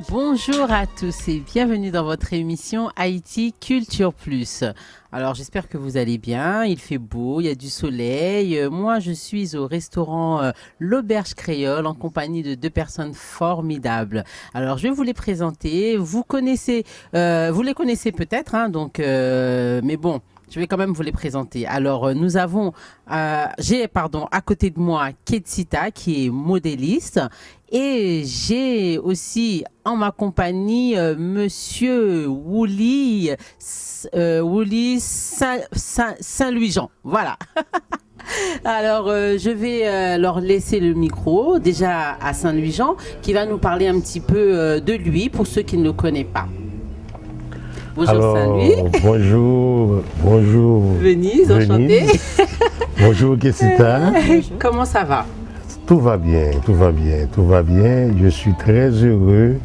Bonjour à tous et bienvenue dans votre émission Haïti Culture Plus. Alors j'espère que vous allez bien, il fait beau, il y a du soleil. Moi je suis au restaurant L'Auberge Créole en compagnie de deux personnes formidables. Alors je vais vous les présenter, vous les connaissez peut-être, hein, mais bon. Je vais quand même vous les présenter. Alors, nous avons, j'ai à côté de moi Ketsita qui est modéliste et j'ai aussi en ma compagnie Monsieur Wouli Saint-Louis-Jean. Voilà. Alors, je vais leur laisser le micro déjà à Saint-Louis-Jean qui va nous parler un petit peu de lui pour ceux qui ne le connaissent pas. Bonjour Saint-Louis. Bonjour. Venise, enchanté. Bonjour Ketsita. Comment ça va? Tout va bien. Je suis très heureux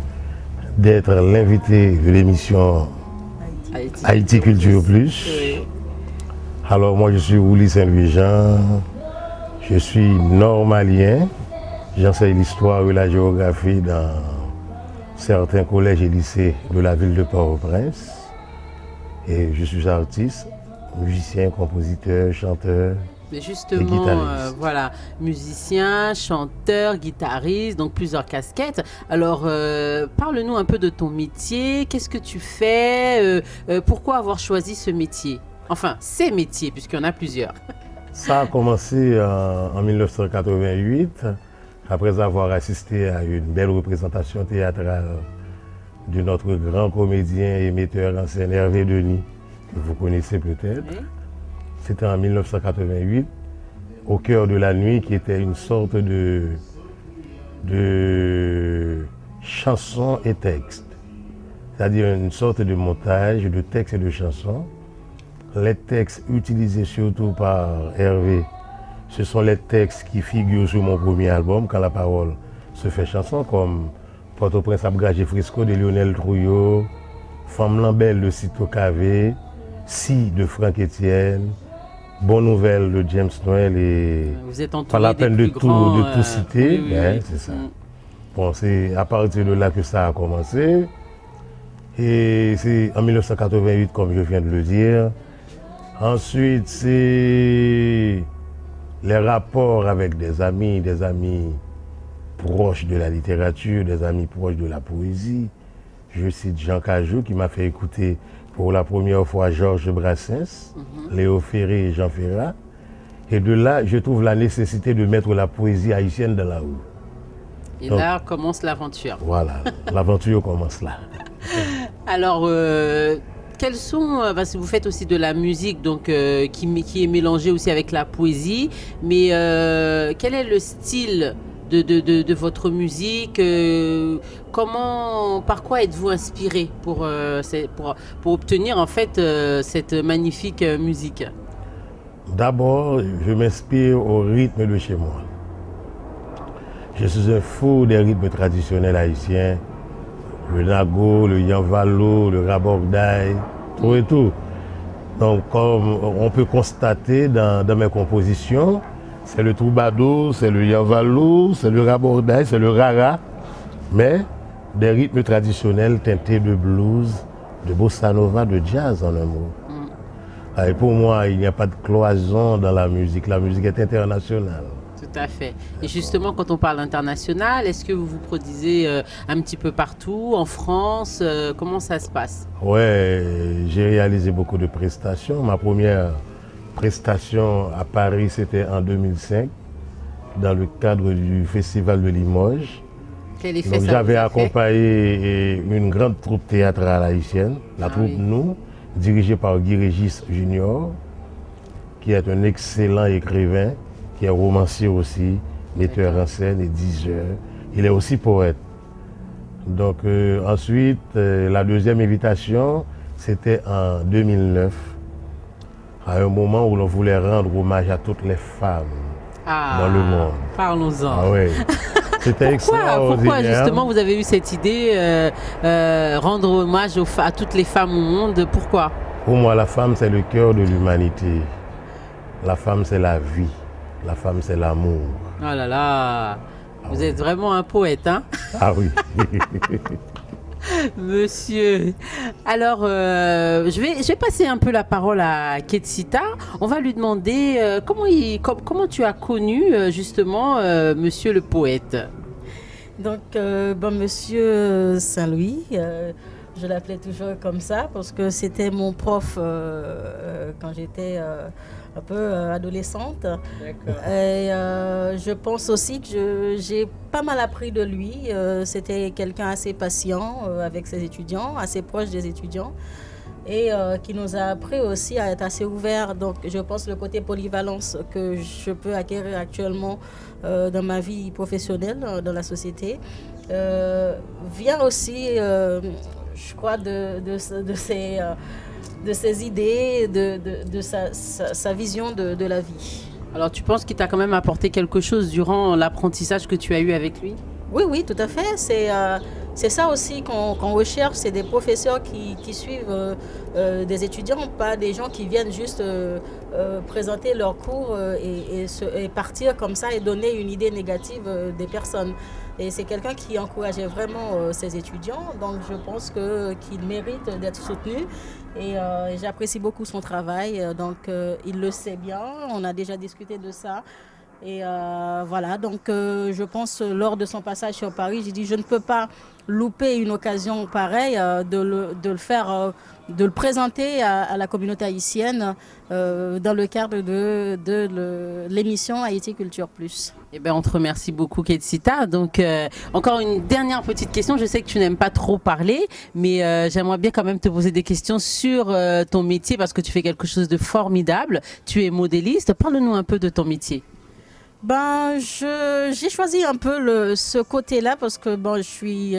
d'être l'invité de l'émission Haïti Culture Plus. Oui. Alors moi je suis Wouli Saint-Louis-Jean, je suis normalien, j'enseigne l'histoire et la géographie dans certains collèges et lycées de la ville de Port-au-Prince. Et je suis artiste, musicien, compositeur, chanteur. Mais justement, voilà, musicien, chanteur, guitariste, donc plusieurs casquettes. Alors, parle-nous un peu de ton métier. Qu'est-ce que tu fais? Pourquoi avoir choisi ce métier? Enfin, ces métiers, puisqu'il y en a plusieurs. Ça a commencé en 1988, après avoir assisté à une belle représentation théâtrale de notre grand comédien et metteur en scène Hervé Denis, que vous connaissez peut-être. Oui. C'était en 1988, au cœur de la nuit, qui était une sorte de chanson et texte. C'est-à-dire une sorte de montage de textes et de chansons. Les textes utilisés surtout par Hervé, ce sont les textes qui figurent sur mon premier album, Quand la parole se fait chanson, comme Port-au-Prince Abgagé Frisco de Lionel Trouillot, Femme Lambelle de Cito Cavé, Si de Franck Etienne, Bonne Nouvelle de James Noël et vous êtes pas la peine de tout citer, oui, c'est ça. Bon, c'est à partir de là que ça a commencé. Et c'est en 1988, comme je viens de le dire. Ensuite, c'est les rapports avec des amis proches de la littérature, des amis proches de la poésie. Je cite Jean Cajou qui m'a fait écouter pour la première fois Georges Brassens, Léo Ferré et Jean Ferrat. Et de là, je trouve la nécessité de mettre la poésie haïtienne dans la rue. Et donc, là commence l'aventure. Voilà, l'aventure commence là. Alors, quels sont, parce que vous faites aussi de la musique donc, qui est mélangée aussi avec la poésie, mais quel est le style de votre musique, par quoi êtes-vous inspiré pour obtenir en fait cette magnifique musique? D'abord, je m'inspire au rythme de chez moi. Je suis un fou des rythmes traditionnels haïtiens, le nago, le yanvalo, le rabordaï, tout et tout. Donc, comme on peut constater dans mes compositions, c'est le troubadour, c'est le yanvalo, c'est le rabordaï, c'est le rara, mais des rythmes traditionnels teintés de blues, de bossa nova, de jazz en un mot. Et pour moi, il n'y a pas de cloison dans la musique est internationale. Tout à fait. Et justement, quand on parle international, est-ce que vous vous produisez un petit peu partout, en France? Comment ça se passe? Ouais, j'ai réalisé beaucoup de prestations. Ma première prestation à Paris, c'était en 2005, dans le cadre du Festival de Limoges. Donc j'avais accompagné une grande troupe théâtrale haïtienne, la troupe Nous, dirigée par Guy Régis Junior, qui est un excellent écrivain, qui est romancier aussi, metteur en scène et diseur. Il est aussi poète. Donc ensuite, la deuxième invitation, c'était en 2009, à un moment où l'on voulait rendre hommage à toutes les femmes dans le monde. Parlons-en. Ah oui. C'était extraordinaire. Pourquoi justement vous avez eu cette idée rendre hommage à toutes les femmes au monde? Pourquoi? Pour moi, la femme, c'est le cœur de l'humanité. La femme, c'est la vie. La femme, c'est l'amour. Oh là là, vous êtes vraiment un poète, hein? Ah oui. Monsieur. Alors, je vais passer un peu la parole à Ketsita. On va lui demander comment tu as connu justement monsieur le poète. Donc, monsieur Saint-Louis, je l'appelais toujours comme ça parce que c'était mon prof quand j'étais un peu adolescente. Et je pense aussi que j'ai pas mal appris de lui. C'était quelqu'un assez patient avec ses étudiants, assez proche des étudiants. Et qui nous a appris aussi à être assez ouvert. Donc je pense que le côté polyvalence que je peux acquérir actuellement dans ma vie professionnelle, dans la société, vient aussi, je crois, de ses idées, de sa vision de la vie. Alors tu penses qu'il t'a quand même apporté quelque chose durant l'apprentissage que tu as eu avec lui? Oui, tout à fait. C'est ça aussi qu'on recherche, c'est des professeurs qui suivent des étudiants, pas des gens qui viennent juste présenter leurs cours et partir comme ça et donner une idée négative des personnes. Et c'est quelqu'un qui encourageait vraiment ses étudiants, donc je pense qu'il mérite d'être soutenu. Et j'apprécie beaucoup son travail, donc il le sait bien, on a déjà discuté de ça. Et voilà, donc je pense lors de son passage sur Paris, j'ai dit je ne peux pas louper une occasion pareille de le faire, de le présenter à la communauté haïtienne dans le cadre de l'émission Haïti Culture Plus. Eh bien, on te remercie beaucoup, Ketsita. Donc, encore une dernière petite question. Je sais que tu n'aimes pas trop parler, mais j'aimerais bien quand même te poser des questions sur ton métier parce que tu fais quelque chose de formidable. Tu es modéliste. Parle-nous un peu de ton métier. J'ai choisi un peu ce côté-là parce que je suis